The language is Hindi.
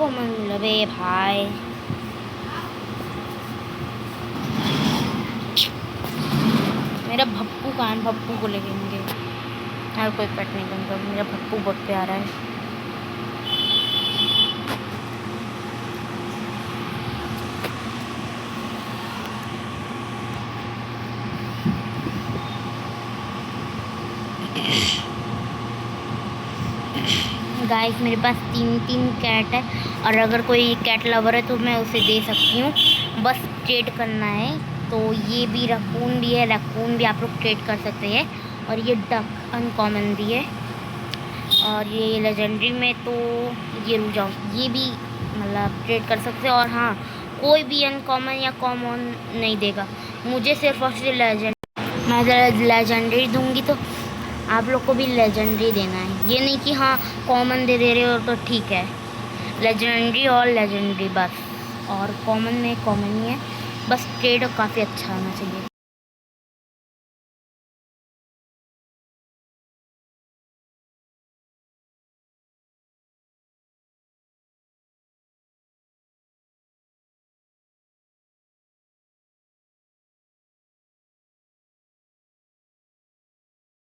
कॉमन मिला बे भाई। मेरा भप्पू कहाँ है? भप्पू को लेंगे यार, कोई पेट नहीं बनता, मेरा भप्पू बहुत प्यारा है। गाइस मेरे पास तीन कैट है, और अगर कोई कैट लवर है तो मैं उसे दे सकती हूँ, बस ट्रेड करना है। तो ये भी रकून भी है, रकून भी आप लोग ट्रेड कर सकते हैं। और ये डक अनकॉमन भी है, और ये लेजेंडरी में तो ये रुक जाओ, ये भी मतलब ट्रेड कर सकते हैं। और हाँ, कोई भी अनकॉमन या कॉमन नहीं देगा मुझे, सिर्फ और सिर्फ लेजेंड। मैं लेजेंडरी दूंगी तो आप लोग को भी लेजेंडरी देना है, ये नहीं कि हाँ कॉमन दे रहे हो तो ठीक है। लेजेंडरी और लेजेंडरी बस, और कॉमन में कॉमन ही है, बस ट्रेड काफ़ी अच्छा होना चाहिए।